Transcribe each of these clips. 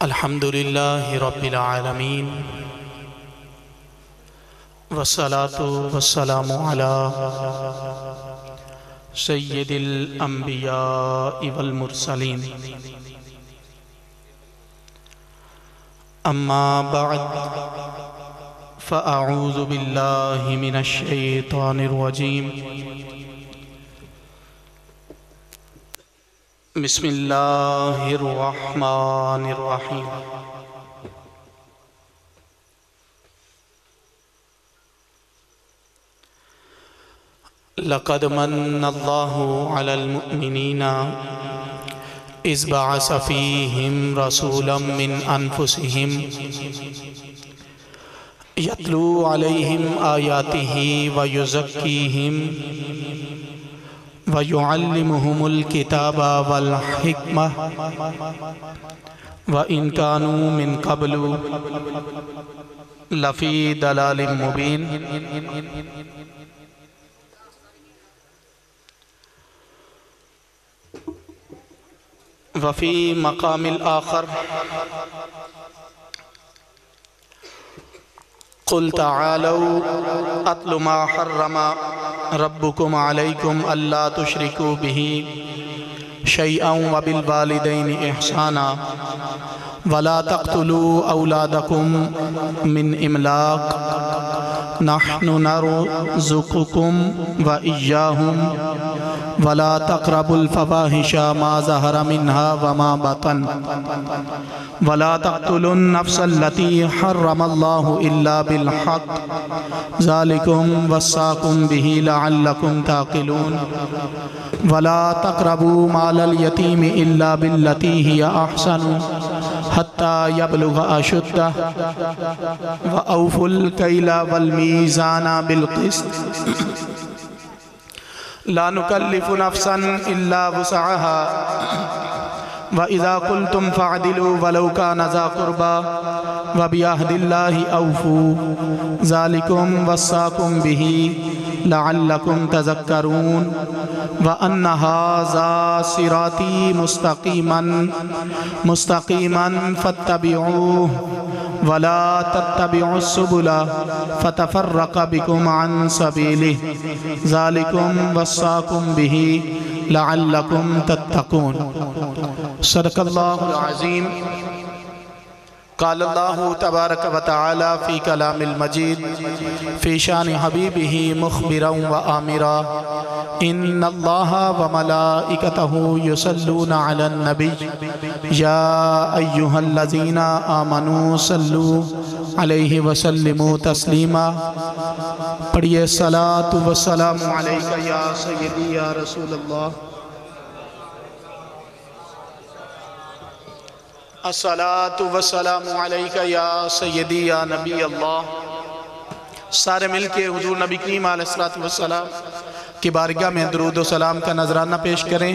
الحمد للہ رب العالمین والصلاة والسلام علی سید الانبیاء والمرسلین اما بعد فاعوذ باللہ من الشیطان الرجیم بسم اللہ الرحمن الرحیم لقد من اللہ علی المؤمنین اذ بعث فیہم رسولا من انفسہم یتلو علیہم آیاتہ ویزکیہم وَيُعَلِّمُهُمُ الْكِتَابَ وَالْحِكْمَةَ وَإِنْ كَانُوا مِنْ قَبْلُ لَفِي ضَلَالٍ مُبِينٍ وفي مقام الآخر قل تعالوا أتل ما حرم ربكم عليكم ألا تشركوا به شيئا وبالوالدين إحسانا ولا تقتلوا أولادكم من إملاق نحن نرزقكم وإياهم ولا تقربوا الفواحش ما ظهر منها وما بطن ولا تقتلوا النفس التي حرم الله إلا بالحق ذلكم وصاكم به لعلكم تعقلون ولا تقربوا مال اليتيم إلا بالتي هي أحسن حتى يبلغ أشده وأوفوا الكيل والميزان بالقسط لا نكلف نفسا إلا وسعها وإذا قلتم فاعدلوا ولو كان ذا قربى وبعهد الله أوفوا ذلكم وصاكم به لعلكم تذكرون وأن هذا صراطي مستقيما فاتبعوه ولا تتبعوا السبل فتفرق بكم عن سبيله ذلكم وصاكم به لعلكم تتقون صدق اللہ العظیم قال اللہ تبارک و تعالی فی کلام المجید فی شان حبیبہ مخبرا و آمرا ان اللہ و ملائکتہ یصلون علی النبی یا ایہا الذین آمنوا صلو علیہ وسلموا تسلیما پڑھئے الصلاة والسلام علیکہ یا سیدی یا رسول اللہ الصلاة والسلام علیکہ یا سیدی یا نبی اللہ سارے مل کے حضور نبی کریم علیہ السلام کی بارگاہ میں درود و سلام کا نذرانہ پیش کریں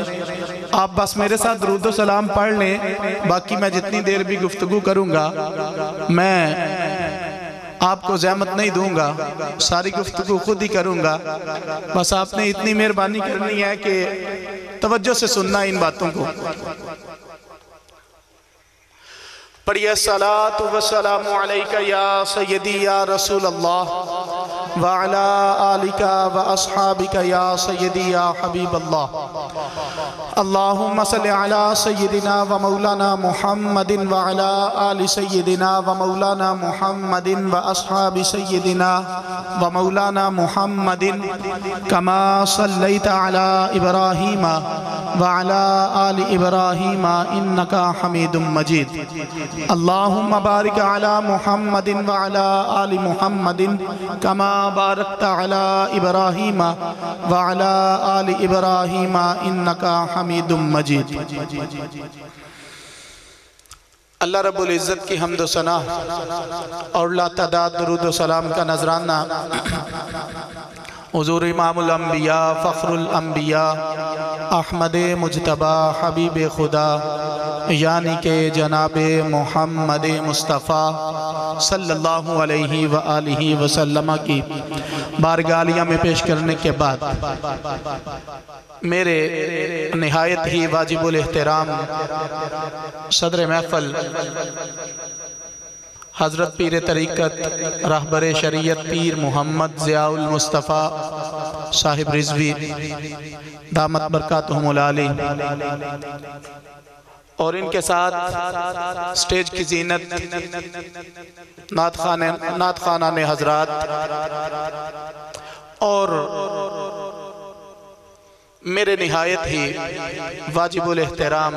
آپ بس میرے ساتھ درود و سلام پڑھ لیں باقی میں جتنی دیر بھی گفتگو کروں گا میں آپ کو زحمت نہیں دوں گا ساری گفتگو خود ہی کروں گا بس آپ نے اتنی مہربانی کرنی ہے کہ توجہ سے سننا ان باتوں کو پڑھئے الصلاة والسلام علیکہ یا سیدی یا رسول اللہ وعلا آلکہ واصحابکہ یا سیدی یا حبیب اللہ اللہم صلی علی سیدنا و مولانا محمد وعلا آل سیدنا و مولانا محمد واصحاب سیدنا و مولانا محمد کما صلیت علی ابراہیم وعلا آل ابراہیم انکا حمید مجید اللہم بارک علی محمد وعلا آل محمد کما بارکت علی ابراہیم وعلا آل ابراہیم انکا حمید مجید اللہ رب العزت کی حمد و ثنا اور لا تعداد درود و سلام کا نذرانہ حضور امام الانبیاء فخر الانبیاء احمد مجتبی حبیب خدا یعنی کہ جناب محمد مصطفیٰ صلی اللہ علیہ وآلہ وسلم کی بارگاہ عالیہ میں پیش کرنے کے بعد میرے نہایت ہی واجب الاحترام صدر محفل حضرت پیر طریقت رہبر شریعت پیر محمد ضیاء المصطفیٰ صاحب رضوی دامت برکاتہم العالی اور ان کے ساتھ سٹیج کی زینت نعت خانہ نے حضرات اور میرے نہایت ہی واجب الاحترام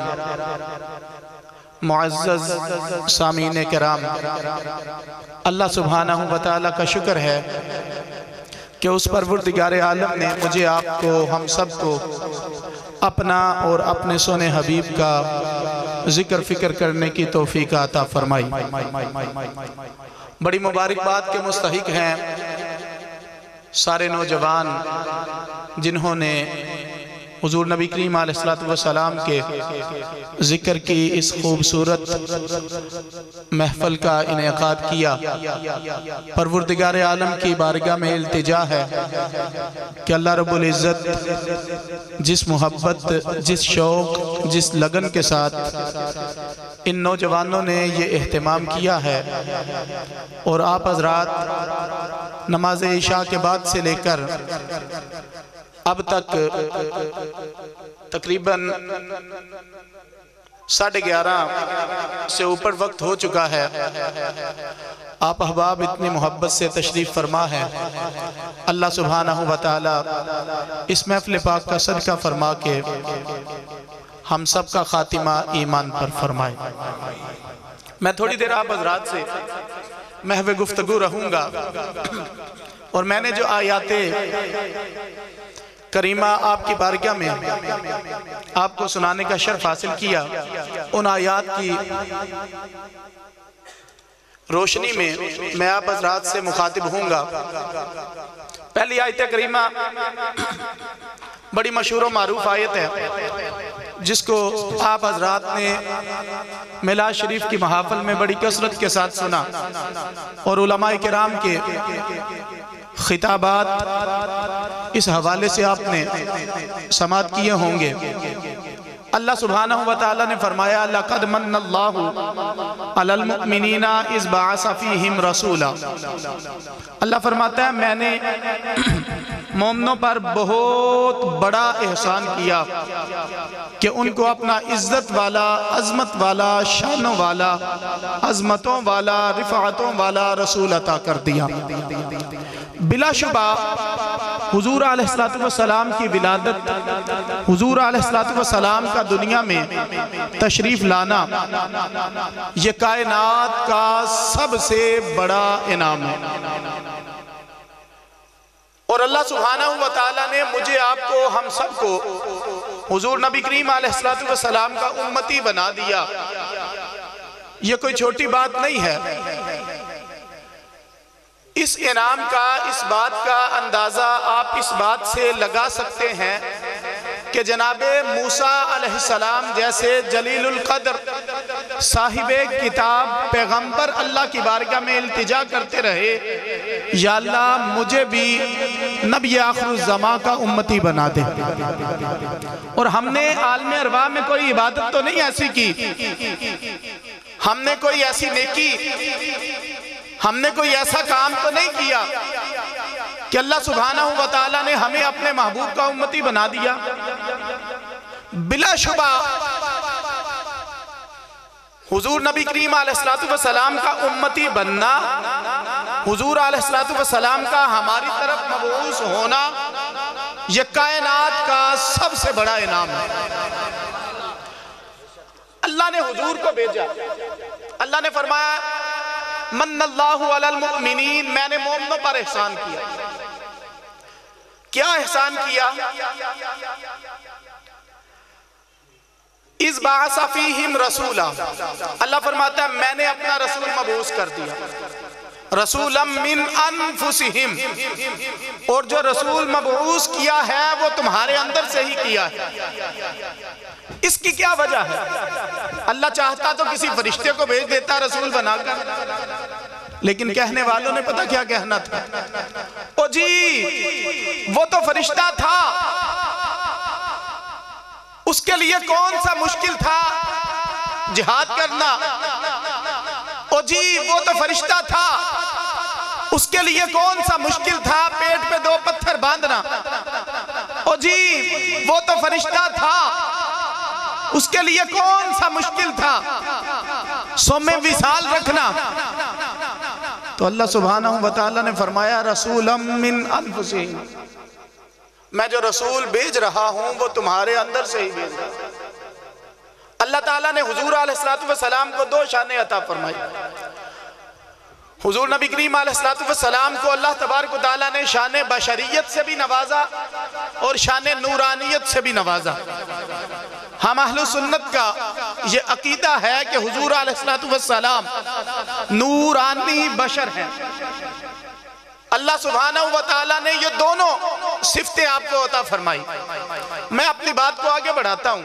معزز سامعین کرام، اللہ سبحانہ وتعالی کا شکر ہے کہ اس پروردگار عالم نے مجھے آپ کو ہم سب کو اپنا اور اپنے سونے حبیب کا ذکر فکر کرنے کی توفیق عطا فرمائی۔ بڑی مبارکباد کے مستحق ہیں سارے نوجوان جنہوں نے حضور نبی کریم علیہ السلام کے ذکر کی اس خوبصورت محفل کا انعقاد کیا۔ پروردگار عالم کی بارگاہ میں التجا ہے کہ اللہ رب العزت جس محبت، جس شوق، جس لگن کے ساتھ ان نوجوانوں نے یہ اہتمام کیا ہے اور آپ حضرات نماز عشاء کے بعد سے لے کر اب تک تقریباً 11:30 سے اوپر وقت ہو چکا ہے، آپ احباب اتنی محبت سے تشریف فرما ہے۔ اللہ سبحانہ وتعالی اس محفل پاک کا صدقہ فرما کے ہم سب کا خاتمہ ایمان پر فرمائے۔ میں تھوڑی دیر آپ حضرات سے محو گفتگو رہوں گا اور میں نے جو آیات کریمہ آپ کی بارگاہ میں آپ کو سنانے کا شرف حاصل کیا، ان آیات کی روشنی میں آپ حضرات سے مخاطب ہوں گا۔ پہلی آیت کریمہ بڑی مشہور و معروف آیت ہے جس کو آپ حضرات نے میلاد شریف کی محافل میں بڑی کثرت کے ساتھ سنا اور علماء کرام کے خطابات اس حوالے سے آپ نے سماعت کیے ہوں گے۔ اللہ سبحانہ وتعالی نے فرمایا لَقَدْ مَنَّ اللَّهُ عَلَى الْمُؤْمِنِينَ إِذْ بَعَثَ فِيهِمْ رَسُولًا۔ اللہ فرماتا ہے میں نے مومنوں پر بہت بڑا احسان کیا کہ ان کو اپنا عزت والا، عظمت والا، شانوں والا، عظمتوں والا، رفعتوں والا رسول عطا کر دیا۔ بلا شبہ حضور علیہ السلام کی ولادت، حضور علیہ السلام کا دنیا میں تشریف لانا یہ کائنات کا سب سے بڑا انعام ہے، اور اللہ سبحانہ وتعالی نے مجھے آپ کو ہم سب کو حضور نبی کریم علیہ السلام کا امتی بنا دیا۔ یہ کوئی چھوٹی بات نہیں ہے۔ اس انعام کا، اس بات کا اندازہ آپ اس بات سے لگا سکتے ہیں کہ جناب موسیٰ علیہ السلام جیسے جلیل القدر صاحب کتاب پیغمبر اللہ کی بارگاہ میں التجا کرتے رہے یا اللہ مجھے بھی نبی آخر الزمان کا امتی بنا دے، اور ہم نے عالم ارواح میں کوئی عبادت تو نہیں ایسی کی، ہم نے کوئی ایسی نیکی، ہم نے کوئی ایسا کام تو نہیں کیا کہ اللہ سبحانہ وتعالی نے ہمیں اپنے محبوب کا امتی بنا دیا۔ بلا شبہ حضور نبی کریم علیہ السلام کا امتی بننا، حضور علیہ السلام کا ہماری طرف مبعوث ہونا یہ کائنات کا سب سے بڑا انعام ہے۔ اللہ نے حضور کو بھیجا، اللہ نے فرمایا من اللہ علی المؤمنین، میں نے مومنوں پر احسان کیا۔ کیا احسان کیا؟ اِذْ بَعَثَ فِيهِمْ رَسُولًا، اللہ فرماتا ہے میں نے اپنا رسول مبعوث کر دیا، رسولا من انفسہم، اور جو رسول مبعوث کیا ہے وہ تمہارے اندر سے ہی کیا ہے۔ اس کی کیا وجہ ہے؟ اللہ چاہتا تو کسی فرشتے کو بھیج دیتا رسول بنا کر، لیکن کہنے والوں نے پتہ کیا کہنا تھا؟ او جی وہ تو فرشتہ تھا، اس کے لیے کون سا مشکل تھا جہاد کرنا؟ او جی وہ تو فرشتہ تھا، اس کے لیے کون سا مشکل تھا پیٹ پہ 2 پتھر باندھنا؟ او جی وہ تو فرشتہ تھا، اس کے لیے کون سا مشکل تھا سوم وصال رکھنا؟ تو اللہ سبحانہ وتعالی نے فرمایا رسولا من انفسہم، میں جو رسول بھیج رہا ہوں وہ تمہارے اندر سے ہی بھیج رہا ہوں۔ اللہ تعالیٰ نے حضور علیہ السلام کو 2 شانیں عطا فرمائی۔ حضور نبی کریم علیہ السلام کو اللہ تبارک و تعالیٰ نے شان بشریت سے بھی نوازا اور شان نورانیت سے بھی نوازا۔ ہم اہل سنت کا یہ عقیدہ ہے کہ حضور علیہ السلام نورانی بشر ہیں۔ اللہ سبحانہ وتعالی نے یہ دونوں صفتیں آپ کو عطا فرمائی۔ میں اپنی بات کو آگے بڑھاتا ہوں۔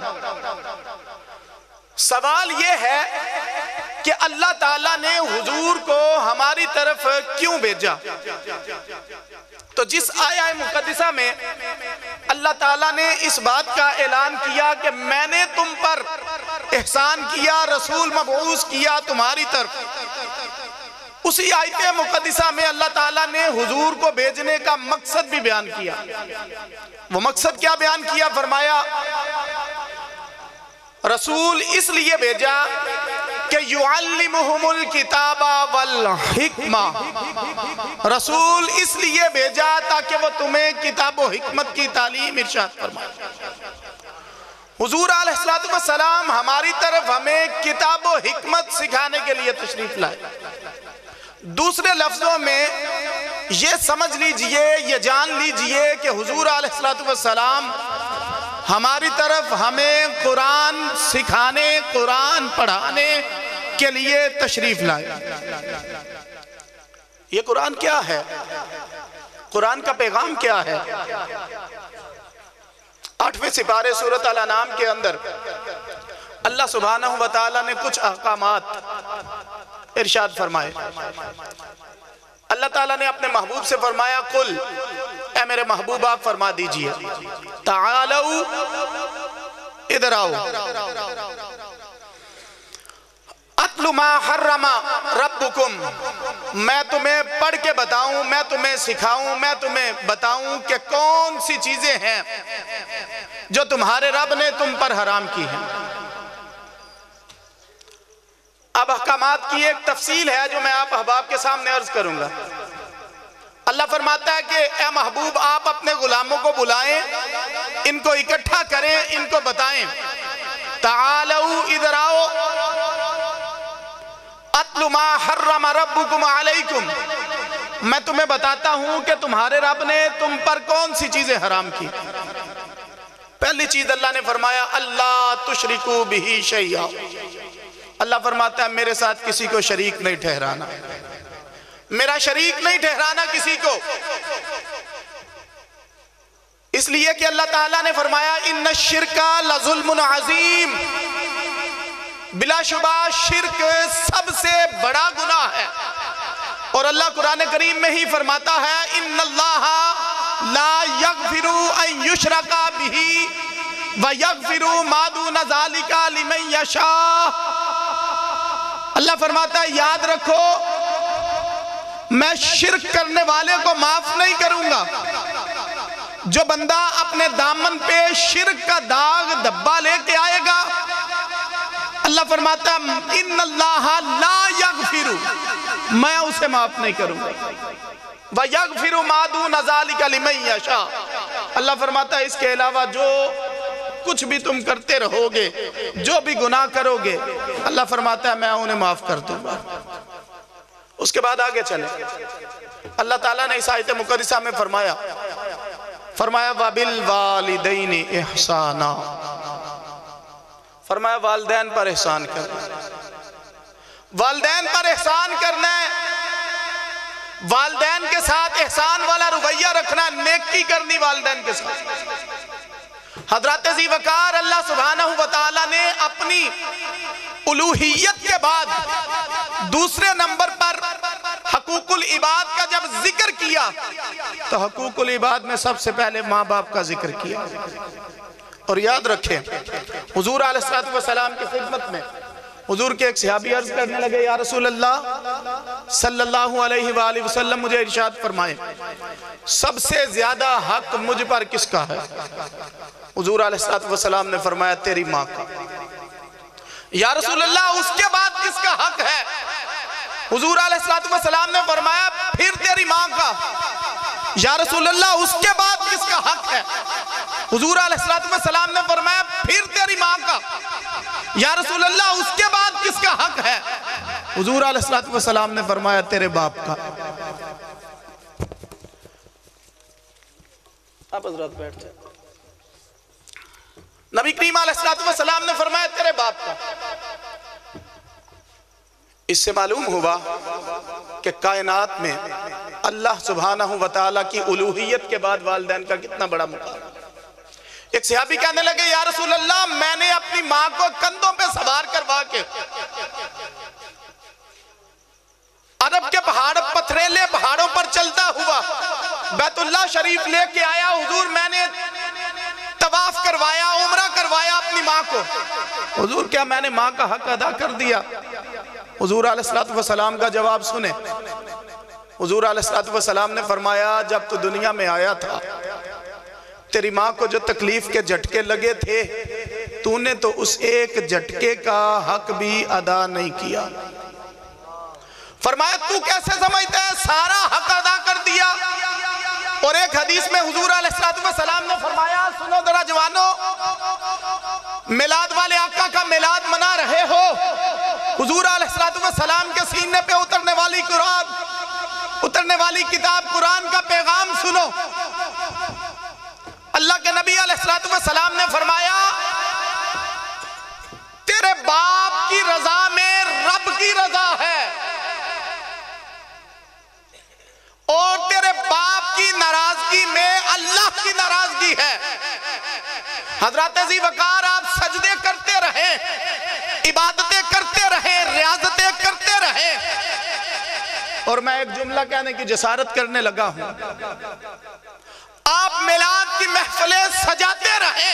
سوال یہ ہے کہ اللہ تعالیٰ نے حضور کو ہماری طرف کیوں بھیجا؟ تو جس آیہ مقدسہ میں اللہ تعالیٰ نے اس بات کا اعلان کیا کہ میں نے تم پر احسان کیا، رسول مبعوث کیا تمہاری طرف، اسی آیت مقدسہ میں اللہ تعالیٰ نے حضور کو بھیجنے کا مقصد بھی بیان کیا۔ وہ مقصد کیا بیان کیا؟ فرمایا رسول اس لیے بھیجا کہ یعلمہم الکتاب والحکمہ، رسول اس لیے بھیجا تاکہ وہ تمہیں کتاب و حکمت کی تعلیم ارشاد فرمائے۔ حضور علیہ السلام ہماری طرف ہمیں کتاب و حکمت سکھانے کے لیے تشریف لائے۔ دوسرے لفظوں میں یہ سمجھ لیجئے، یہ جان لیجئے کہ حضور علیہ السلام ہماری طرف ہمیں قرآن سکھانے، قرآن پڑھانے کے لیے تشریف لائے۔ یہ قرآن کیا ہے؟ قرآن کا پیغام کیا ہے؟ 8ویں سپارے سورۃ الانعام کے اندر اللہ سبحانہ وتعالی نے کچھ احکامات ارشاد فرمائے۔ اللہ تعالیٰ نے اپنے محبوب سے فرمایا قل، اے میرے محبوب آپ فرما دیجئے، تعالو ادھر آؤ، اتلو ما حرم ربکم، میں تمہیں پڑھ کے بتاؤں، میں تمہیں سکھاؤں، میں تمہیں بتاؤں کہ کون سی چیزیں ہیں جو تمہارے رب نے تم پر حرام کی ہیں۔ اب احکامات کی ایک تفصیل ہے جو میں آپ احباب کے سامنے عرض کروں گا۔ اللہ فرماتا ہے کہ اے محبوب آپ اپنے غلاموں کو بلائیں، ان کو اکٹھا کریں، ان کو بتائیں، تعالو ادھر آؤ، اتلو ما حرم ربکم علیکم، میں تمہیں بتاتا ہوں کہ تمہارے رب نے تم پر کون سی چیزیں حرام کی۔ پہلی چیز اللہ نے فرمایا اللہ تشرکو بہ شیئا، اللہ فرماتا ہے میرے ساتھ کسی کو شریک نہیں ٹھہرانا، میرا شریک نہیں ٹھہرانا کسی کو۔ اس لیے کہ اللہ تعالیٰ نے فرمایا ان الشرک لظلم عظیم، بلا شبہ شرک سب سے بڑا گناہ ہے۔ اور اللہ قرآن کریم میں ہی فرماتا ہے ان اللہ لا یغفر ان یشرک بہ ویغفر ما دون ذلک لمن یشاء۔ اللہ فرماتا ہے یاد رکھو میں شرک کرنے والے کو معاف نہیں کروں گا۔ جو بندہ اپنے دامن پہ شرک کا داغ دبا لے کے آئے گا، اللہ فرماتا ہے ان اللہ لا یغفر، میں اسے معاف نہیں کروں گا، وَيَغْفِرُ مَا دُونَ ذَلِكَ لِمَن يَشَاءُ، اللہ فرماتا ہے اس کے علاوہ جو کچھ بھی تم کرتے رہو گے، جو بھی گناہ کرو گے، اللہ فرماتا ہے میں انہیں معاف کر دوں گا۔ اس کے بعد آگے چلیں، اللہ تعالیٰ نے اس آیت مقدسہ میں فرمایا وَبِالْوَالِدَيْنِ اِحْسَانًا، فرمایا والدین پر احسان کرنا، والدین پر احسان کرنا ہے، والدین کے ساتھ احسان والا رویہ رکھنا، نیکی کرنی والدین کے ساتھ۔ حضرات ذی وقار اللہ سبحانہ وتعالی نے اپنی الوہیت کے بعد دوسرے نمبر پر حقوق العباد کا جب ذکر کیا تو حقوق العباد میں سب سے پہلے ماں باپ کا ذکر کیا۔ اور یاد رکھیں حضور علیہ السلام کی خدمت میں حضور کے ایک صحابی عرض کرنے لگے، یا رسول اللہ صلی اللہ علیہ وآلہ وسلم مجھے ارشاد فرمائے سب سے زیادہ حق مجھ پر کس کا ہے؟ حضور علیہ السلام نے فرمایا تیری ماں کا۔ یا رسول اللہ اس کے بعد کس کا حق ہے؟ حضور علیہ السلام نے فرمایا پھر تیری ماں کا۔ یا رسول اللہ اس کے بعد کس کا حق ہے؟ حضور علیہ السلام نے فرمایا پھر تیری ماں کا۔ یا رسول اللہ اس کے بعد کس کا حق ہے؟ حضور علیہ السلام نے فرمایا تیرے باپ کا۔ آپ حضرات بیٹھ جائیں۔ نبی کریم علیہ السلام نے فرمایا تیرے باپ کا۔ اس سے معلوم ہوا کہ کائنات میں اللہ سبحانہ وتعالی کی الوہیت کے بعد والدین کا کتنا بڑا مقام۔ ایک صحابی کہنے لگے یا رسول اللہ میں نے اپنی ماں کو کندھوں پہ سوار کروا کے عرب کے پتھریلے پہاڑوں پر چلتا ہوا بیت اللہ شریف لے کے آیا، حضور میں نے طواف کروایا، عمرہ کروایا اپنی ماں کو۔ حضور کیا میں نے ماں کا حق ادا کر دیا؟ حضور علیہ السلام کا جواب سنیں۔ حضور علیہ السلام نے فرمایا جب تو دنیا میں آیا تھا تیری ماں کو جو تکلیف کے جھٹکے لگے تھے تو نے تو اس ایک جھٹکے کا حق بھی ادا نہیں کیا۔ فرمایا تو کیسے سمجھتا ہے سارا حق ادا کر دیا؟ اور ایک حدیث میں حضور علیہ السلام نے فرمایا سنو ذرا جوانو، میلاد والے آقا کا میلاد منا رہے ہو، حضور علیہ السلام کے سینے پہ اترنے والی کتاب قرآن کا پیغام سنو۔ اللہ کے نبی علیہ السلام نے فرمایا تیرے باپ کی رضا میں رب کی رضا ہے اور تیرے باپ کی ناراضگی میں اللہ کی ناراضگی ہے۔ حضرات ذی وقار آپ سجدے کرتے رہے، عبادتیں کرتے رہے، ریاضتیں کرتے رہے، اور میں ایک جملہ کہنے کی جسارت کرنے لگا ہوں، آپ میلاد کی محفلیں سجاتے رہے،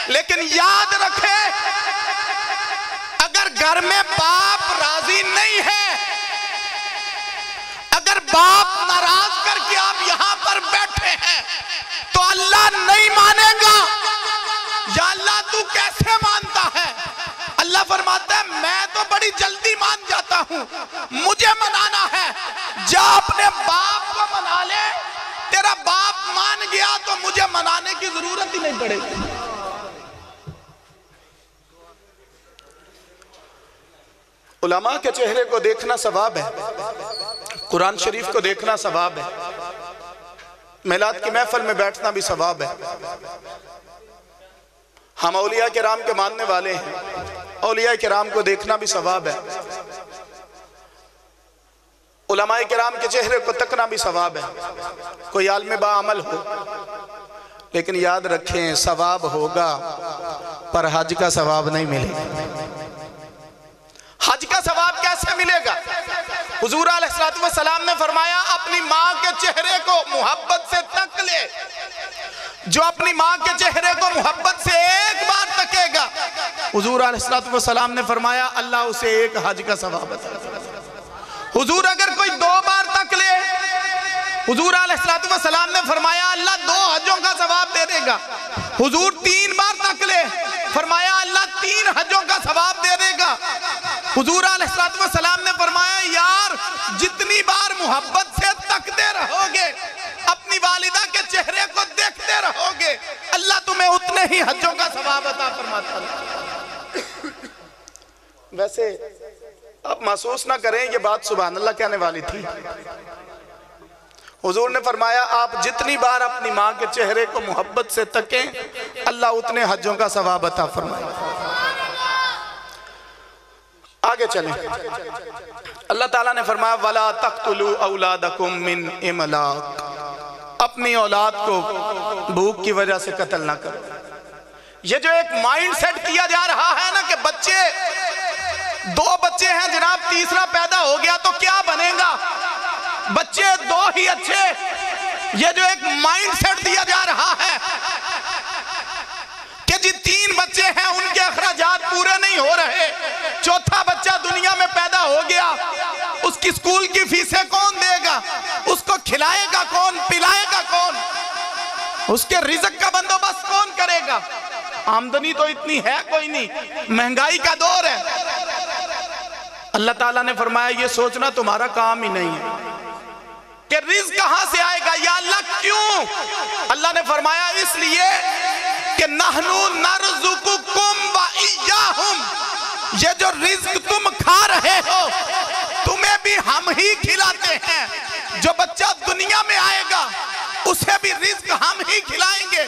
لیکن یاد رکھیں اگر گھر میں باپ راضی نہیں ہے، اگر باپ ناراض کر کے آپ یہاں پر بیٹھے ہیں تو اللہ نہیں مانے گا۔ یا اللہ تو کیسے مانتا ہے؟ اللہ فرماتا ہے میں تو بڑی جلدی مان جاتا ہوں، مجھے منانا ہے، جا اپنے باپ کو منا لے، تیرا باپ مان گیا تو مجھے منانے کی ضرورت ہی نہیں پڑے گی۔ علماء کے چہرے کو دیکھنا ثواب ہے، قرآن شریف کو دیکھنا ثواب ہے، میلاد کی محفل میں بیٹھنا بھی ثواب ہے۔ ہم اولیاء کرام کے ماننے والے ہیں، اولیاء کرام کو دیکھنا بھی ثواب ہے، علماء کرام کے چہرے کو تکنا بھی ثواب ہے۔ کوئی عالم باعمل ہو لیکن یاد رکھیں ثواب ہوگا پر حج کا ثواب نہیں ملے گا۔ حج کا ثواب کیسے ملے گا؟ حضور علیہ السلام نے فرمایا اپنی ماں کے چہرے کو محبت سے تک لے، جو اپنی ماں کے چہرے کو محبت سے ایک بار تکے گا، حضور علیہ السلام نے فرمایا اللہ اسے ایک حج کا ثواب عطا کرے گا۔ حضور اگر کوئی 2 بار تک لے، حضور علیہ السلام نے فرمایا اللہ 2 حجوں کا ثواب دے دے گا۔ حضور 3 بار تک لے، فرمایا اللہ 3 حجوں کا ثواب دے دے گا۔ حضور علیہ السلام نے فرمایا یار جتنی بار محبت سے تکتے رہو گے، اپنی والدہ کے چہرے کو دیکھتے رہو گے، اللہ تمہیں اتنے ہی حجوں کا ثواب عطا فرماتا ہے۔ ویسے آپ محسوس نہ کریں یہ بات سبحان اللہ کہنے والی تھی۔ حضور نے فرمایا آپ جتنی بار اپنی ماں کے چہرے کو محبت سے تکیں اللہ اتنے حجوں کا ثواب عطا فرمائے۔ آگے چلیں، اللہ تعالیٰ نے فرمایا وَلَا تَقْتُلُوا أَوْلَادَكُمْ مِنْ إِمْلَاقٍ، اپنی اولاد کو بھوک کی وجہ سے قتل نہ کرو۔ یہ جو ایک مائنڈ سیٹ کیا جا رہا ہے نا کہ بچے 2 بچے ہیں جناب، تیسرا پیدا ہو گیا تو کیا بنے گا؟ بچے دو ہی اچھے، یہ جو ایک مائنڈ سیٹ دیا جا رہا ہے کہ جی 3 بچے ہیں ان کے اخراجات پورے نہیں ہو رہے، چوتھا بچہ دنیا میں پیدا ہو گیا، اس کی سکول کی فیسیں کون دے گا، اس کو کھلائے گا کون، پلائے گا کون، اس کے رزق کا بندوبست کون کرے گا؟ آمدنی تو اتنی ہے کوئی نہیں، مہنگائی کا دور ہے۔ اللہ تعالیٰ نے فرمایا یہ سوچنا تمہارا کام ہی نہیں ہے کہ رزق کہاں سے آئے گا۔ یا اللہ کیوں؟ اللہ نے فرمایا اس لیے کہ نحنو نرزقکم و ایاہم، یہ جو رزق تم کھا رہے ہو تمہیں بھی ہم ہی کھلاتے ہیں، جو بچہ دنیا میں آئے گا اسے بھی رزق ہم ہی کھلائیں گے۔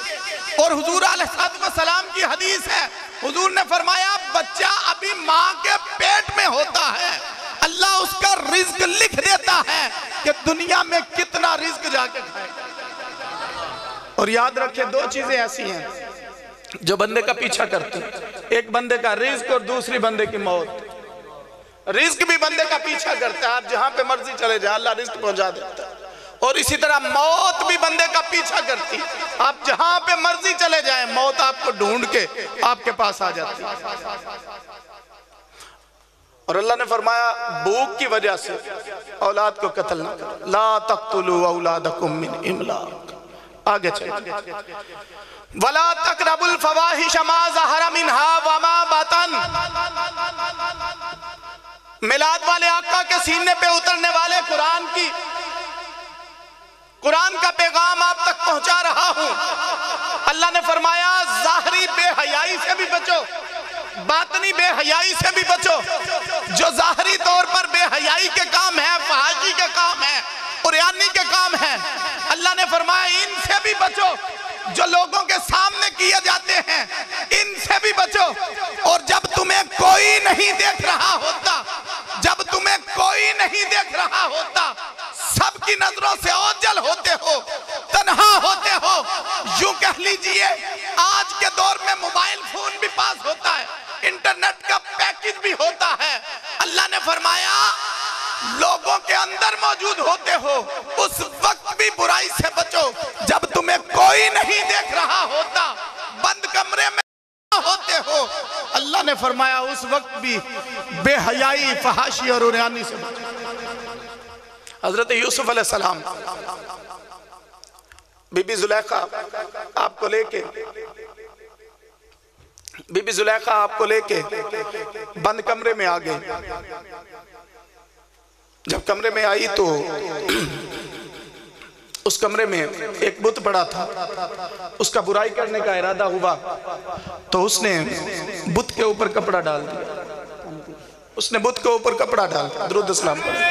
اور حضور علیہ السلام کی حدیث ہے، حضور نے فرمایا بچہ ابھی ماں کے پیٹ میں ہوتا ہے، اللہ اس کا رزق لکھ دیتا ہے کہ دنیا میں کتنا رزق جا کے کھائے گا۔ اور یاد رکھیں 2 چیزیں ایسی ہیں جو بندے کا پیچھا کرتی ہیں، ایک بندے کا رزق اور دوسری بندے کی موت۔ رزق بھی بندے کا پیچھا کرتا ہے، آپ جہاں پہ مرضی چلے جائیں اللہ رزق پہنچا دیتا ہے، اور اسی طرح موت بھی بندے کا پیچھا کرتی ہے، آپ جہاں پہ مرضی چلے جائیں موت آپ کو ڈھونڈ کے آپ کے پاس آ جاتی ہے۔ اور اللہ نے فرمایا بھوک کی وجہ سے اولاد کو قتل نہ کرو، لا تقتلوا اولادکم من املاق۔ آگے چلیں، وَلَا تَقْرَبُوا الْفَوَاحِشَ مَا ظَهَرَ مِنْهَا وَمَا بَطَنَ۔ میلاد والے آقا کے سینے پہ اترنے والے قرآن کا پیغام آپ تک پہنچا رہا ہوں۔ اللہ نے فرمایا ظاہری بے حیائی سے بھی بچو، باطنی بے حیائی سے بھی بچو۔ جو ظاہری طور پر بے حیائی کے کام ہیں، فحاشی کے کام ہیں، عریانی کے کام ہیں، اللہ نے فرمایا ان سے بھی بچو۔ جو لوگوں کے سامنے کیے جاتے ہیں ان سے بھی بچو۔ اور جب تمہیں کوئی نہیں دیکھ رہا ہوتا، جب تمہیں کوئی نہیں دیکھ رہا ہوتا، سب کی نظروں سے اوجھل ہوتے ہو، تنہا ہوتے ہو، یوں کہہ لیجئے آج کے دور میں موبائل فون بھی پاس ہوتا ہے، انٹرنیٹ کا پیکج بھی ہوتا ہے۔ اللہ نے فرمایا لوگوں کے اندر موجود ہوتے ہو اس وقت بھی برائی سے بچو جب تمہیں کوئی نہیں دیکھ رہا ہوتا، بند کمرے میں ہوتے ہو۔ اللہ نے فرمایا اس وقت بھی بے حیائی، فحاشی اور عریانی سے بچو۔ حضرت یوسف علیہ السلام بی بی زلیخا آپ کو لے کے بند کمرے میں آ گئے۔ جب کمرے میں آئی تو اس کمرے میں ایک بت پڑا تھا، اس کا برائی کرنے کا ارادہ ہوا تو اس نے بت کے اوپر کپڑا ڈال دیا، درود اسلام پڑھیں۔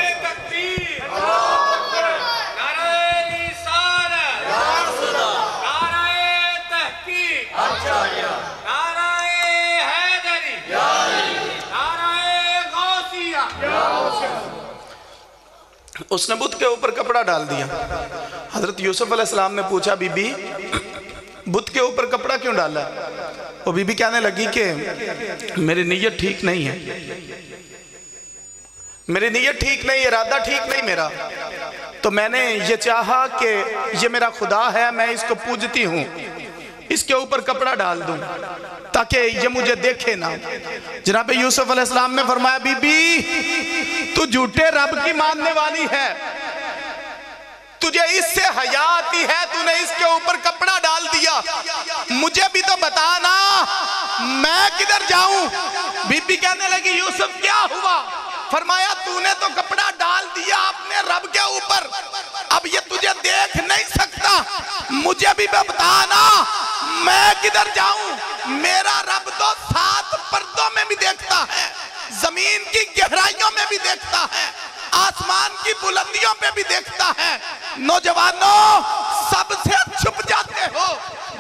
اس نے بت کے اوپر کپڑا ڈال دیا۔ حضرت یوسف علیہ السلام نے پوچھا بی بی بت کے اوپر کپڑا کیوں ڈالا ہے؟ وہ بی بی کہنے لگی کہ میری نیت ٹھیک نہیں ہے، میری نیت ٹھیک نہیں، ارادہ ٹھیک نہیں میرا، تو میں نے یہ چاہا کہ یہ میرا خدا ہے، میں اس کو پوجتی ہوں، اس کے اوپر کپڑا ڈال دوں تاکہ یہ مجھے دیکھے نہ۔ جناب یوسف علیہ السلام نے فرمایا بی بی تو جھوٹے رب کی ماننے والی ہے، تجھے اس سے حیا آتی ہے، تو نے اس کے اوپر کپڑا ڈال دیا، مجھے بھی تو بتانا میں کدھر جاؤں؟ بی بی کہنے لگی یوسف کیا ہوا؟ فرمایا تو نے تو کپڑا ڈال دیا اپنے رب کے اوپر، اب یہ تجھے دیکھ نہیں سکتا، مجھے بھی بتانا میں کدھر جاؤں؟ میرا رب تو 7 پردوں میں بھی دیکھتا ہے، زمین کی گہرائیوں میں بھی دیکھتا ہے، آسمان کی بلندیوں پہ بھی دیکھتا ہے۔ نوجوانوں سب سے چھپ جاتے ہو،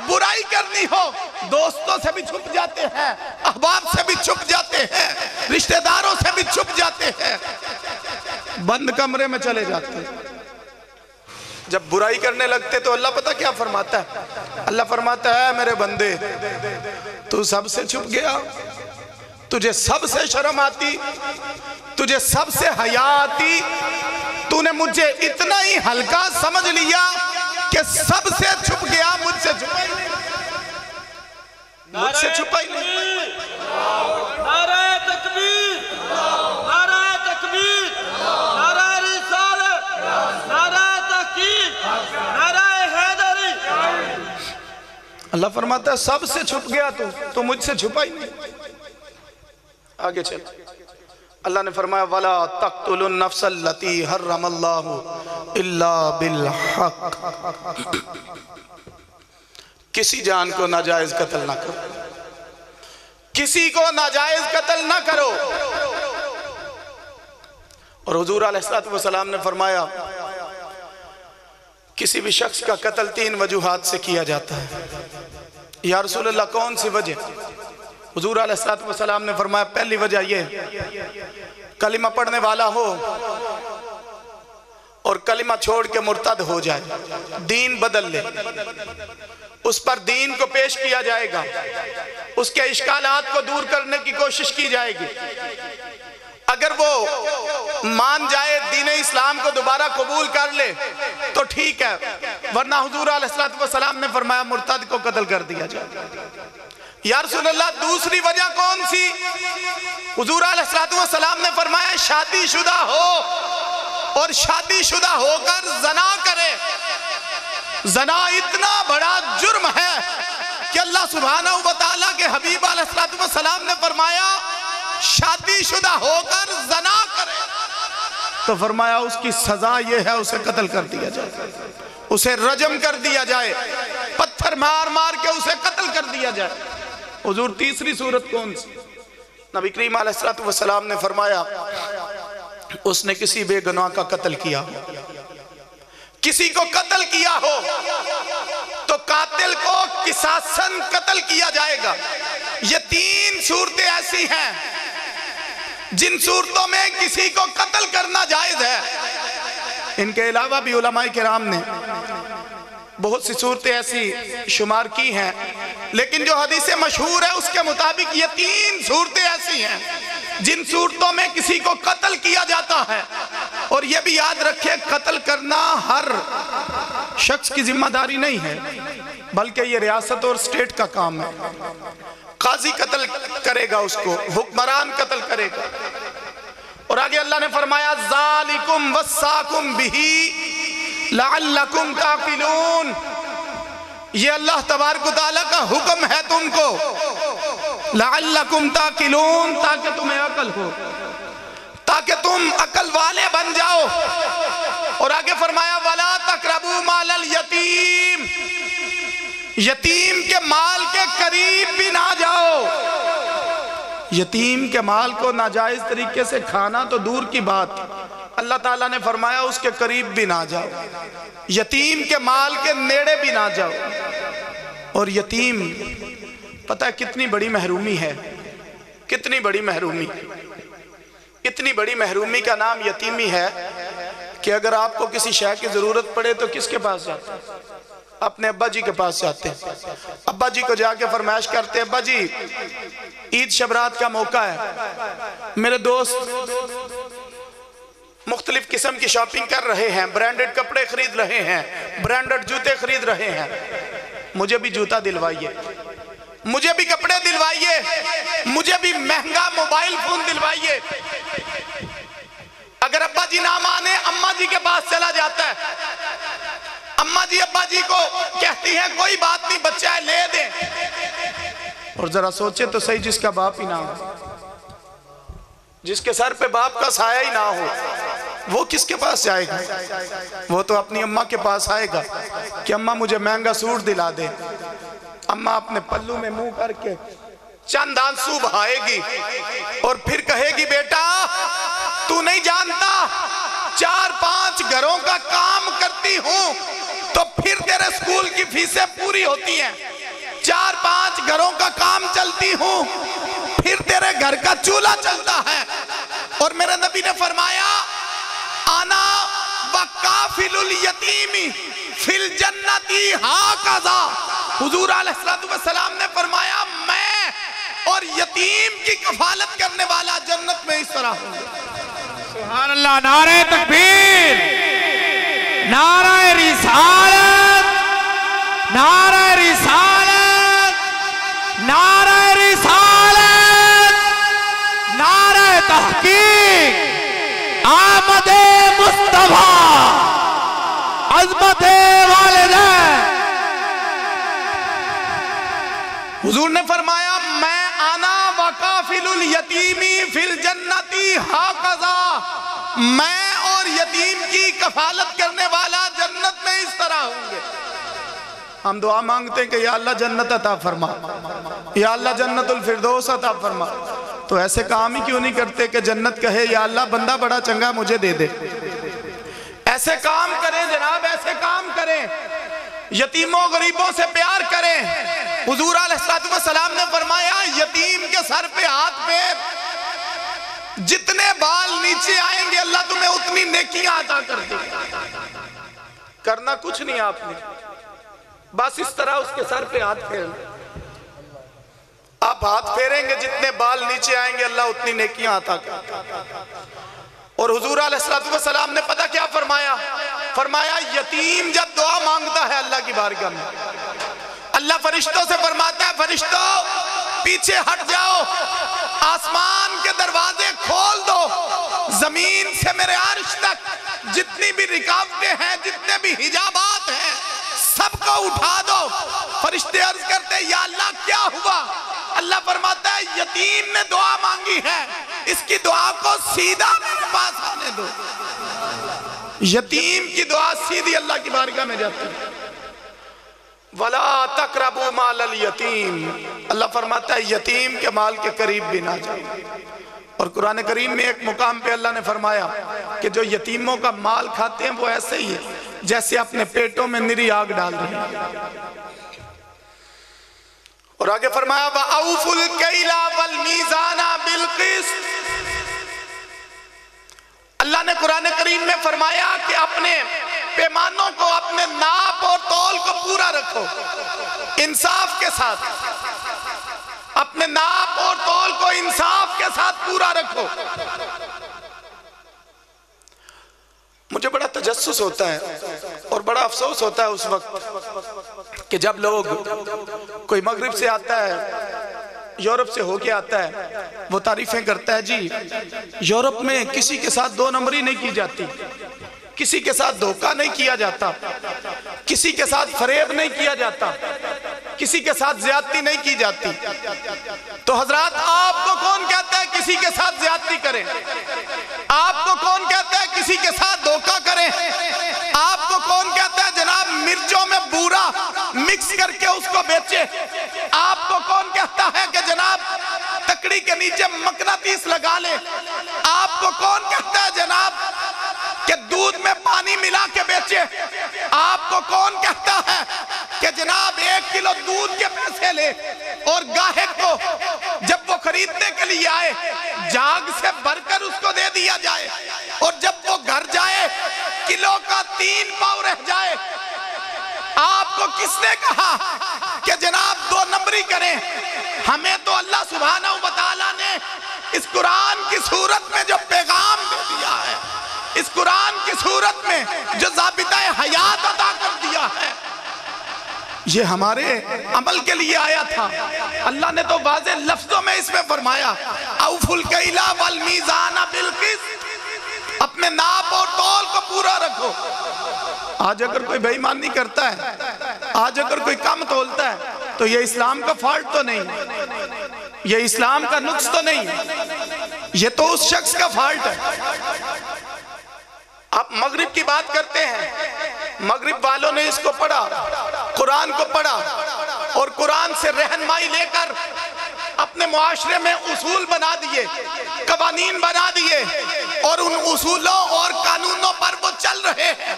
برائی کرنی ہو دوستوں سے بھی چھپ جاتے ہیں، احباب سے بھی چھپ جاتے ہیں، رشتہ داروں سے بھی چھپ جاتے ہیں، بند کمرے میں چلے جاتے ہیں۔ جب برائی کرنے لگتے تو اللہ پتہ کیا فرماتا ہے؟ اللہ فرماتا ہے میرے بندے تو سب سے چھپ گیا، تجھے سب سے شرم آتی، تجھے سب سے حیا آتی، تو نے مجھے اتنا ہی ہلکا سمجھ لیا کہ سب سے چھپ گیا، مجھ سے چھپا ہی نہیں، مجھ سے چھپا ہی نہیں۔ نعرہ تکبیر، نعرہ تکبیر، نعرہ رسالت، نعرہ تحقیق، نعرہ حیدری۔ اللہ فرماتا ہے سب سے چھپ گیا تو مجھ سے چھپا ہی نہیں۔ آگے چل، اللہ نے فرمایا وَلَا تَقْتُلُوا النَّفْسَ الَّتِي حَرَّمَ اللَّهُ إِلَّا بِالْحَقِّ، کسی جان کو ناجائز قتل نہ کرو، کسی کو ناجائز قتل نہ کرو۔ اور حضور علیہ السلام نے فرمایا کسی بھی شخص کا قتل 3 وجوہات سے کیا جاتا ہے۔ یا رسول اللہ کون سی وجہ؟ حضور علیہ السلام نے فرمایا پہلی وجہ یہ کلمہ پڑھنے والا ہو اور کلمہ چھوڑ کے مرتد ہو جائے، دین بدل لے، اس پر دین کو پیش کیا جائے گا، اس کے اشکالات کو دور کرنے کی کوشش کی جائے گی۔ اگر وہ مان جائے دین اسلام کو دوبارہ قبول کر لے تو ٹھیک ہے، ورنہ حضور علیہ السلام نے فرمایا مرتد کو قتل کر دیا جائے۔ یا رسول اللہ دوسری وجہ کون سی؟ حضور علیہ السلام نے فرمایا شادی شدہ ہو اور شادی شدہ ہو کر زنا کرے۔ زنا اتنا بڑا جرم ہے کہ اللہ سبحانہ و تعالیٰ کے حبیب علیہ السلام نے فرمایا شادی شدہ ہو کر زنا کرے تو فرمایا اس کی سزا یہ ہے اسے قتل کر دیا جائے، اسے رجم کر دیا جائے، پتھر مار مار کے اسے قتل کر دیا جائے۔ حضور تیسری صورت کون سی؟ نبی کریم علیہ السلام نے فرمایا اس نے کسی بے گناہ کا قتل کیا ہو، کسی کو قتل کیا ہو تو قاتل کو قصاصاً قتل کیا جائے گا۔ یہ 3 صورتیں ایسی ہیں جن صورتوں میں کسی کو قتل کرنا جائز ہے۔ ان کے علاوہ بھی علماء کرام نے بہت سی صورتیں ایسی شمار کی ہیں، لیکن جو حدیث مشہور ہے اس کے مطابق یہ 3 صورتیں ایسی ہیں جن صورتوں میں کسی کو قتل کیا جاتا ہے۔ اور یہ بھی یاد رکھے قتل کرنا ہر شخص کی ذمہ داری نہیں ہے، بلکہ یہ ریاست اور اسٹیٹ کا کام ہے۔ قاضی قتل کرے گا، اس کو حکمران قتل کرے گا۔ اور آگے اللہ نے فرمایا ذالکم وصاکم بہی لعلکم تعقلون، یہ اللہ تبارک و تعالیٰ کا حکم ہے تم کو، لعلکم تعقلون، تاکہ تمہیں عقل ہو، تاکہ تم عقل والے بن جاؤ۔ اور آگے فرمایا وَلَا تَقْرَبُوا مَالَ الْيَتِيمِ، یتیم کے مال کے قریب بھی نہ جاؤ۔ یتیم کے مال کو ناجائز طریقے سے کھانا تو دور کی بات، اللہ تعالیٰ نے فرمایا اس کے قریب بھی نہ جاؤ، یتیم کے مال کے نیڑے بھی نہ جاؤ۔ اور یتیم پتہ ہے کتنی بڑی محرومی ہے، کتنی بڑی محرومی، اتنی بڑی محرومی کا نام یتیمی ہے کہ اگر آپ کو کسی شے کی ضرورت پڑے تو کس کے پاس جاتے ہیں؟ اپنے ابا جی کے پاس جاتے ہیں، ابا جی کو جا کے فرمائش کرتے ہیں ابا جی عید شبرات کا موقع ہے، میرے دوست مختلف قسم کی شاپنگ کر رہے ہیں، برانڈڈ کپڑے خرید رہے ہیں، برانڈڈ جوتے خرید رہے ہیں، مجھے بھی جوتا دلوائیے، مجھے بھی کپڑے دلوائیے، مجھے بھی مہنگا موبائل فون دلوائیے۔ اگر ابا جی نہ مانے اماں جی کے پاس چلا جاتا ہے، اماں جی ابا جی کو کہتی ہیں کوئی بات نہیں بچہ ہے لے دیں۔ اور ذرا سوچے تو صحیح جس کا باپ ہی نہ ہو، جس کے سر پہ باپ کا سایہ ہی نہ ہو، وہ کس کے پاس جائے گا؟ وہ تو اپنی اماں کے پاس آئے گا کہ اماں مجھے مہنگا سوٹ دلا دے۔ اماں اپنے پلو میں منہ کر کے چند آنسو بہائے گی اور پھر کہے گی بیٹا تو نہیں جانتا 4-5 گھروں کا کام کرتی ہوں تو پھر تیرے سکول کی فیسیں پوری ہوتی ہیں، 4-5 گھروں کا کام چلتی ہوں پھر تیرے گھر کا چولہا چلتا ہے۔ اور میرے نبی نے فرمایا انا وکافل الیتیم فی الجنتی ہاکذا، حضور علیہ السلام نے فرمایا میں اور یتیم کی کفالت کرنے والا جنت میں اس طرح ہوں۔ سبحان اللہ، نعرہ تکبیر، نعرہ رسالت، نعرہ رسالت، نعرہ رسالت، نعرہ تحقیق، آمد مصطفیٰ، عظمت والدین۔ حضور نے فرمایا میں آنا وکافل الیتیمی فی الجنتی ہاکذا، میں اور یتیم کی کفالت کرنے والا جنت میں اس طرح ہوں گے۔ ہم دعا مانگتے ہیں کہ یا اللہ جنت عطا فرما، یا اللہ جنت الفردوس عطا فرما، تو ایسے کام ہی کیوں نہیں کرتے کہ جنت کہے یا اللہ بندہ بڑا چنگا مجھے دے دے۔ ایسے کام کریں جناب، ایسے کام کریں، یتیموں غریبوں سے پیار کریں۔ حضور علیہ السلام نے فرمایا یتیم کے سر پہ ہاتھ پھیر، جتنے بال نیچے آئیں گے اللہ تمہیں اتنی نیکیاں عطا کر دے۔ کرنا کچھ نہیں آپ نے، بس اس طرح اس کے سر پہ ہاتھ پھیرنا۔ آپ ہاتھ پھیریں گے جتنے بال نیچے آئیں گے اللہ اتنی نیکیاں عطا کر دے۔ اور حضور علیہ السلام نے پتہ کیا فرمایا؟ فرمایا یتیم جب دعا مانگتا ہے اللہ کی بارگاہ میں، اللہ فرشتوں سے فرماتا ہے فرشتوں پیچھے ہٹ جاؤ، آسمان کے دروازے کھول دو، زمین سے میرے عرش تک جتنی بھی رکاوٹیں ہیں، جتنے بھی حجابات ہیں، سب کو اٹھا دو۔ فرشتے عرض کرتے یا اللہ کیا ہوا؟ اللہ فرماتا ہے یتیم نے دعا مانگی ہے، اس کی دعا کو سیدھا میرے پاس آنے دو۔ یتیم کی دعا سیدھی اللہ کی بارگاہ میں جاتی ہے۔ وَلَا تَقْرَبُوا مَالَ الْيَتِيمِ، اللہ فرماتا ہے یتیم کے مال کے قریب بھی نہ جاؤ۔ اور قرآن کریم میں ایک مقام پہ اللہ نے فرمایا کہ جو یتیموں کا مال کھاتے ہیں وہ ایسے ہی ہے جیسے اپنے پیٹوں میں نری آگ ڈال رہے ہیں۔ اور آگے فرمایا وَأَوْفُوا الْكَيْلَ وَالْمِيزَانَ بِالْقِسْطِ، اللہ نے قرآن کریم میں فرمایا کہ اپنے پیمانوں کو، اپنے ناپ اور تول کو پورا رکھو، انصاف کے ساتھ، اپنے ناپ اور تول کو انصاف کے ساتھ پورا رکھو۔ مجھے بڑا تجسس ہوتا ہے اور بڑا افسوس ہوتا ہے اس وقت کہ جب لوگ، کوئی مغرب سے آتا ہے، یورپ سے ہو کے آتا ہے، وہ تعریفیں کرتا ہے جی یورپ میں کسی کے ساتھ دو نمبری نہیں کی جاتی، کسی کے ساتھ دھوکہ نہیں کیا جاتا، کسی کے ساتھ فریب نہیں کیا جاتا، کسی کے ساتھ زیادتی نہیں کی جاتی۔ تو حضرات آپ کو کون کہتا ہے کسی کے ساتھ زیادتی کریں؟ آپ کو کون کہتا ہے کسی کے ساتھ دھوکہ کریں؟ آپ کو کون کہتا ہے جناب مرچوں میں بورا مکس کر کے اس کو بیچے؟ آپ کو کون کہتا ہے کہ جناب تکڑی کے نیچے مقناطیس لگا لے؟ آپ کو کون کہتا ہے جناب کہ دودھ میں پانی ملا کے بیچے؟ آپ کو کون کہتا ہے کہ جناب 1 کلو دودھ کے پیسے لے اور گاہک کو جب وہ خریدنے کے لیے آئے جاگ سے بھر کر اس کو دے دیا جائے اور جب وہ گھر جائے کلو کا 3 پاؤ رہ جائے؟ آپ کو کس نے کہا کہ جناب 2 نمبری کریں؟ ہمیں تو اللہ سبحانہ و تعالیٰ نے اس قرآن کی صورت میں جو پیغام دے دیا ہے، اس قرآن کی صورت میں جو ضابطہ حیات عطا کر دیا ہے، یہ ہمارے عمل کے لیے آیا تھا۔ اللہ نے تو واضح لفظوں میں اس میں فرمایا اوفوا الکیل والمیزان بالقسط، اپنے ناپ اور تول کو پورا رکھو۔ آج اگر کوئی بے ایمانی کرتا ہے، آج اگر کوئی کم تولتا ہے تو یہ اسلام کا فالٹ تو نہیں، یہ اسلام کا نقص تو نہیں، یہ تو اس شخص کا فالٹ ہے۔ آپ مغرب کی بات کرتے ہیں، مغرب والوں نے اس کو پڑھا، قرآن کو پڑھا اور قرآن سے رہنمائی لے کر اپنے معاشرے میں اصول بنا دیے، قوانین بنا دیے اور ان اصولوں اور قانونوں پر وہ چل رہے ہیں،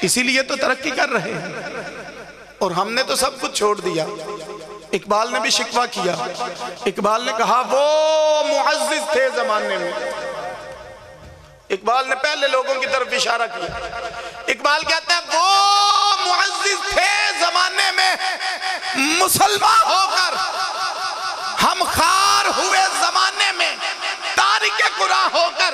اسی لیے تو ترقی کر رہے ہیں۔ اور ہم نے تو سب کچھ چھوڑ دیا۔ اقبال نے بھی شکوہ کیا، اقبال نے کہا وہ معزز تھے زمانے میں، اقبال نے پہلے لوگوں کی طرف اشارہ کیا۔ اقبال کہتا ہے وہ معزز تھے زمانے میں، مسلمان ہو کر ہم خار ہوئے زمانے میں، تارک قرآن ہو کر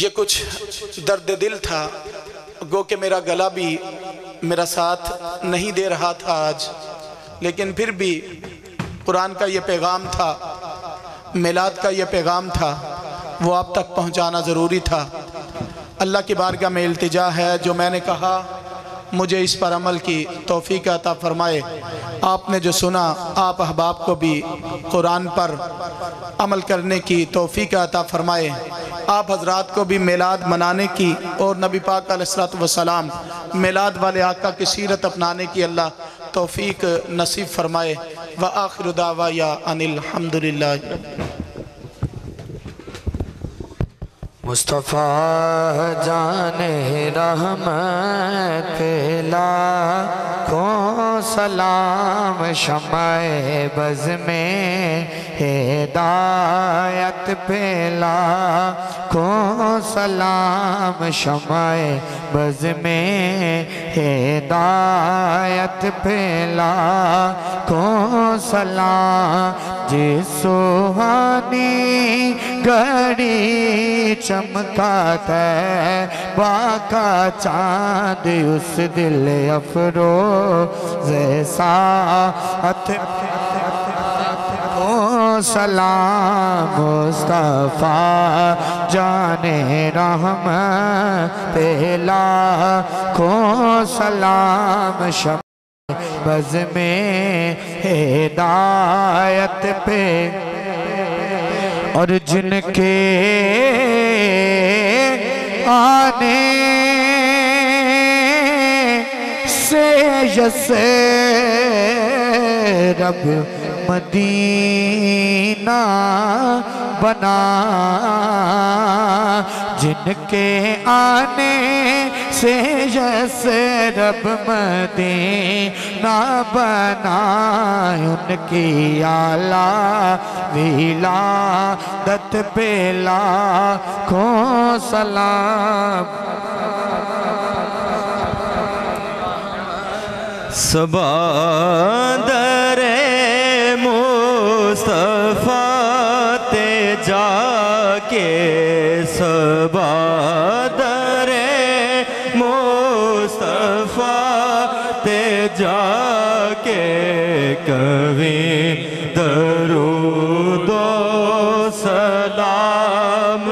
یہ کچھ درد دل تھا، گو کہ میرا گلا بھی میرا ساتھ نہیں دے رہا تھا آج، لیکن پھر بھی قرآن کا یہ پیغام تھا، میلاد کا یہ پیغام تھا، وہ آپ تک پہنچانا ضروری تھا۔ اللہ کی بارگاہ میں التجا ہے، جو میں نے کہا مجھے اس پر عمل کی توفیق عطا فرمائے۔ آپ نے جو سنا، آپ احباب کو بھی قرآن پر عمل کرنے کی توفیق عطا فرمائے۔ آپ حضرات کو بھی میلاد منانے کی اور نبی پاک علیہ السلام میلاد والے آقا کی سیرت اپنانے کی اللہ توفیق نصیب فرمائے۔ وآخر دعوایا ان الحمدللہ۔ مصطفیٰ جان رحمت لاکھوں سلام، شمع بز میں ہدایت پہ لاکھوں سلام، شمع بز میں ہدایت پہ لاکھوں سلام، جس سوہانی گھڑی چمکا طیبہ کا چاند، اس دل افروز ساعت کو سلام، مصطفیٰ جان رحمت لاکھوں سلام، شمع بز میں ہدایت پہ، اور جن کے آنے سے یس رب مدینہ بنا، جن کے آنے سے یس رب مدینہ بنا، ان کی اعلیٰ ولادت پہ لاکھوں سلام۔ صبا در مصطفیٰ تے جا کے، صبا در مصطفیٰ تے جا کے، کبھی درود و سلام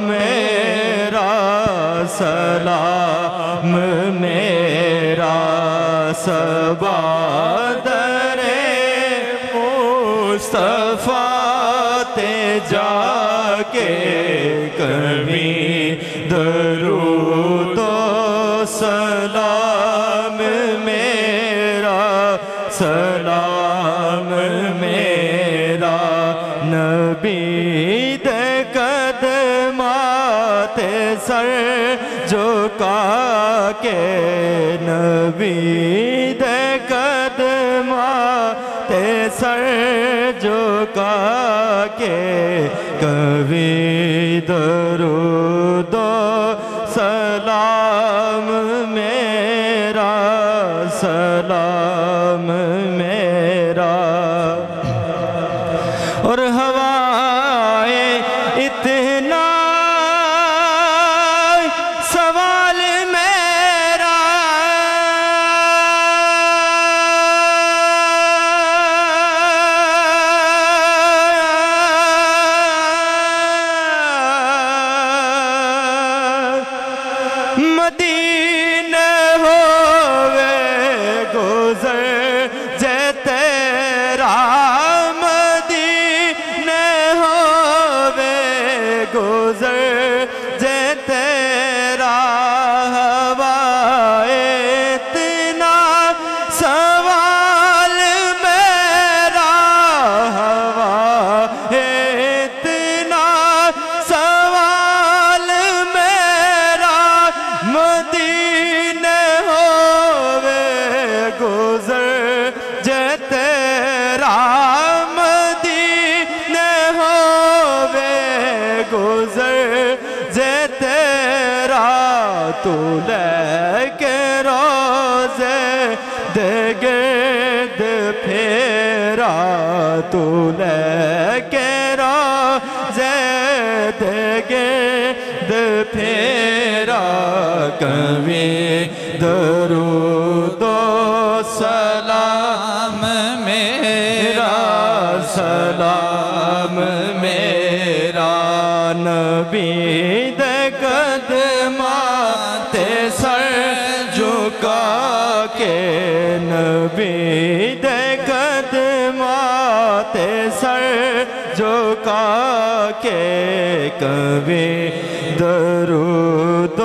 میرا، سلام میرا، صبا در مصطفیٰ تے جا کے، کبھی درود و سلام میرا، سلام میرا، نبی دے قدمات سر جھکا کے، نبی دے قدمات سر جھکا کے، کبھی درود و سلام میرا، سلام میرا، اور ہوائے اتنا سوال میرا، مدینہ ہووے گزر جے تیرا، مدینہ ہووے گزر جے تیرا، ہوائے اتنا سوال میرا، ہوائے اتنا سوال میرا، مدینہ ہووے گزر جے تیرا، مدینہ ہووے گزر جے تیرا، تو لے کے روزے دے گرد پھیرا، تو لے کے روزے گرد پھیرا کبھی درود و سلام میرا سلام میرا نبی دے قدمات سر جھکا کے نبی دے قدمات سر جھکا کے کبھی درود و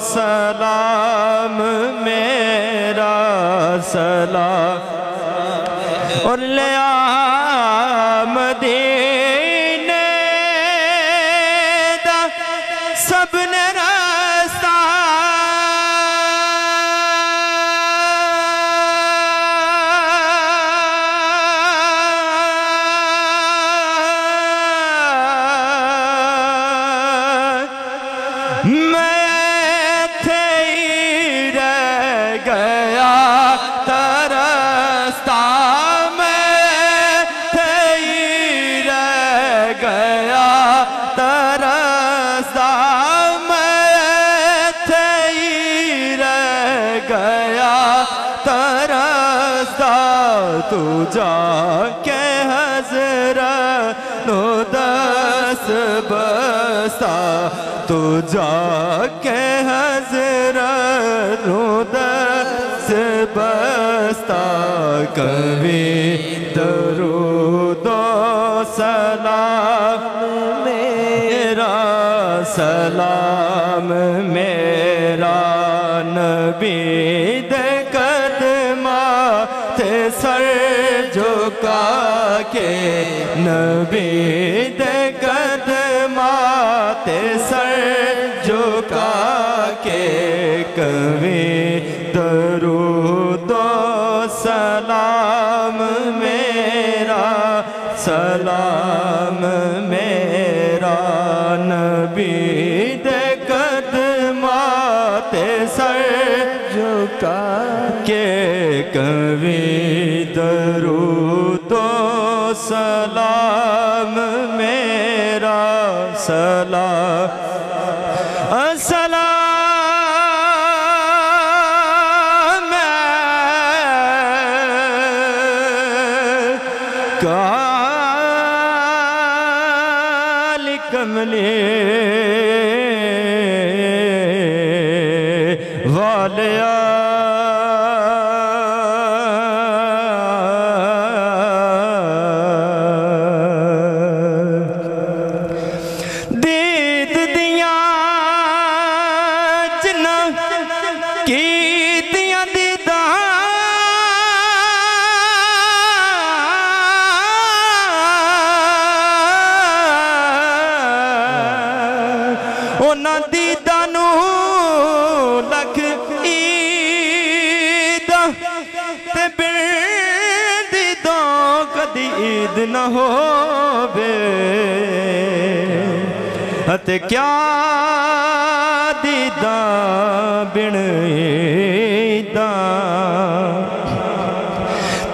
سلام میرا سلام اور لے آ مدینے دا سب نے راستہ میں تھے ہی رہ گیا ترستا میں تھے ہی رہ گیا ترستا میں تھے ہی رہ گیا ترستا تو جا کے حضرت نو دست بستا تو جا کے حضرت نو دست بستا کبھی درود و سلام میرا سلام میرا نبی دے قدمات سر جھکا کے نبی دے قدمات سر جھکا کے کبھی درود و سلام میرا سلام میرا نبی دے قدمات سر جھکا کے کبھی درود و سلام میرا سلام السلام کال کملی والیا عید نہ ہووے تے کیا دیداں بن عیداں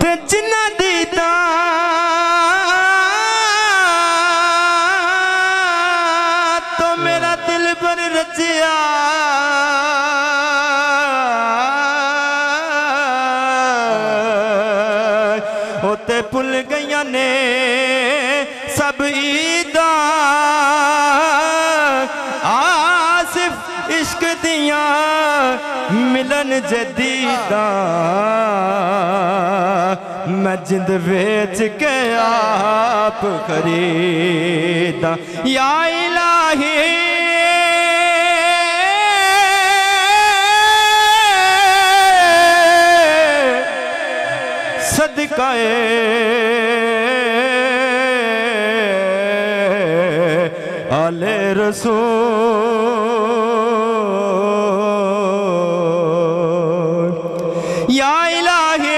تے جنہ دیداں تو میرا دل پر رچیا ہوتے پھل گئیاں نے سب عیداں آصف عشق دیاں ملن جدیداں میں جند ویچ کے آپ خریداں یا الہی صدقہ آل رسول یا الہی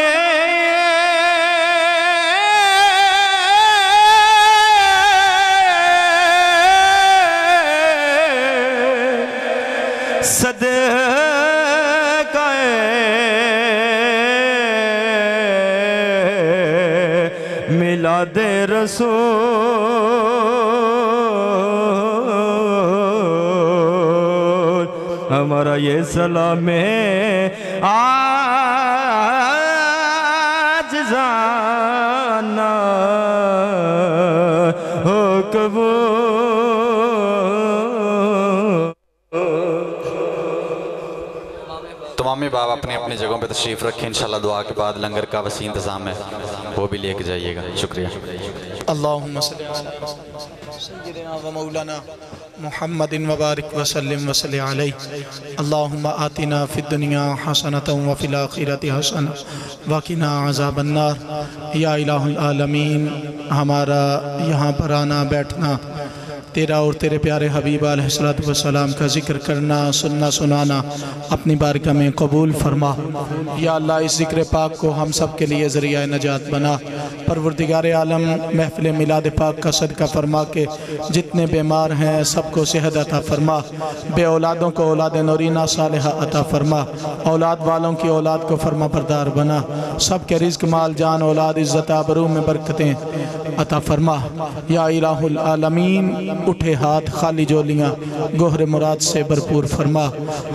صدقہ میلاد رسول ہمارا یہ سلام ہے آجزانہ ہو قبول۔ تمام باپ اپنی اپنی جگہوں پہ تشریف رکھیں، انشاءاللہ دعا کے بعد لنگر کا وسیع انتظام ہے، وہ بھی لے کے جائیے گا۔ شکریہ۔ اللہم صلی علی سیدنا و مولانا محمد وبارک وسلم وصلی علیہ۔ اللہم آتنا فی الدنیا حسنۃ وفی الآخرۃ حسنۃ وقنا عذاب النار۔ یا الہ العالمین، ہمارا یہاں پر آنا بیٹھنا، تیرا اور تیرے پیارے حبیب علیہ السلام کا ذکر کرنا، سننا سنانا اپنی بارگاہ میں قبول فرما۔ یا اللہ اس ذکر پاک کو ہم سب کے لیے ذریعہ نجات بنا۔ پروردگار عالم محفل میلاد پاک کا صدقہ فرما کے جتنے بیمار ہیں سب کو صحت عطا فرما، بے اولادوں کو اولاد نورینہ صالحہ عطا فرما، اولاد والوں کی اولاد کو فرما بردار بنا، سب کے رزق مال جان اولاد عزت آبرو میں برکتیں عطا فرما۔ یا الہ العالمین، اٹھے ہاتھ خالی جولیاں گوہر مراد سے بھرپور فرما۔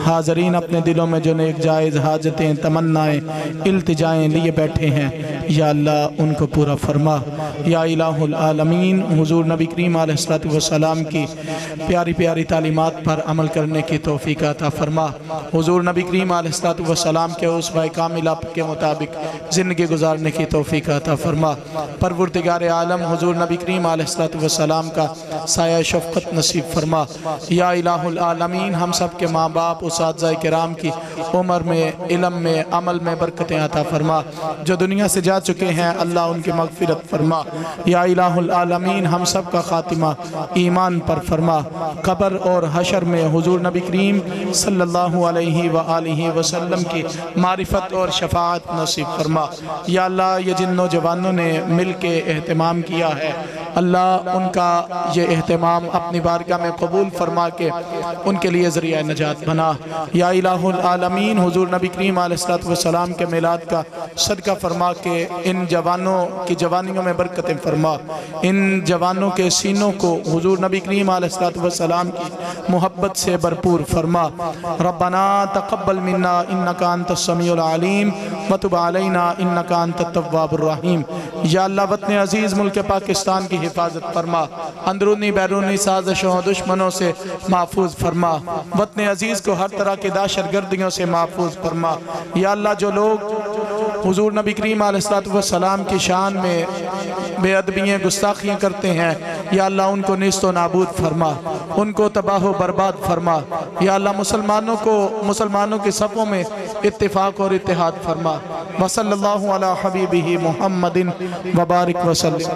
حاضرین اپنے دلوں میں جو نیک جائز حاجتیں تمنائیں التجائیں لیے بیٹھے ہیں یا اللہ ان کو پورا فرما۔ یا الہ العالمین، حضور نبی کریم علیہ السلام کی پیاری پیاری تعلیمات پر عمل کرنے کی توفیق عطا فرما۔ حضور نبی کریم علیہ السلام کے اسوہ کاملہ کے مطابق زندگی گزارنے کی توفیق عطا فرما۔ پروردگار عالم حضور نبی کریم علیہ السلام کا سایہ شفقت نصیب فرما۔ یا الہ العالمین، ہم سب کے ماں باپ اساتذہ کرام کی عمر میں علم میں عمل میں برکتیں عطا فرما، جو دنیا سے جا چکے ہیں اللہ ان کی مغفرت فرما۔ یا الہ العالمین، ہم سب کا خاتمہ ایمان پر فرما، قبر اور حشر میں حضور نبی کریم صلی اللہ علیہ وآلہ وسلم کی معرفت اور شفاعت نصیب فرما۔ یا اللہ یہ جن نوجوانوں نے مل کے اہتمام کیا ہے اللہ ان کا یہ اہتمام اپنی بارگاہ میں قبول فرما کے ان کے لیے ذریعہ نجات بنا۔ یا الہ العالمین، حضور نبی کریم علیہ السلام کے میلاد کا صدقہ فرما کے ان جوانوں کی جوانیوں میں برکتیں فرما، ان جوانوں کے سینوں کو حضور نبی کریم علیہ السلام کی محبت سے بھرپور فرما۔ ربنا تقبل منا انکا انت السمیع العلیم وتب علینا انکا انت التواب الرحیم۔ یا اللہ وطن عزیز ملک پاکستان کی حفاظت فرما، اندرونی بیرونی سازشوں دشمنوں سے محفوظ فرما، وطن عزیز کو ہر طرح کی دہشت گردیوں سے محفوظ فرما۔ یا اللہ جو لوگ حضور نبی کریم علیہ السلام کی شان میں بے ادبیاں گستاخیاں کرتے ہیں یا اللہ ان کو نیست و نابود فرما، ان کو تباہ و برباد فرما۔ یا اللہ مسلمانوں کی صفوں میں اتفاق اور اتحاد فرما۔ وصلی اللہ علی حبیبہ محمد وبارک وسلم۔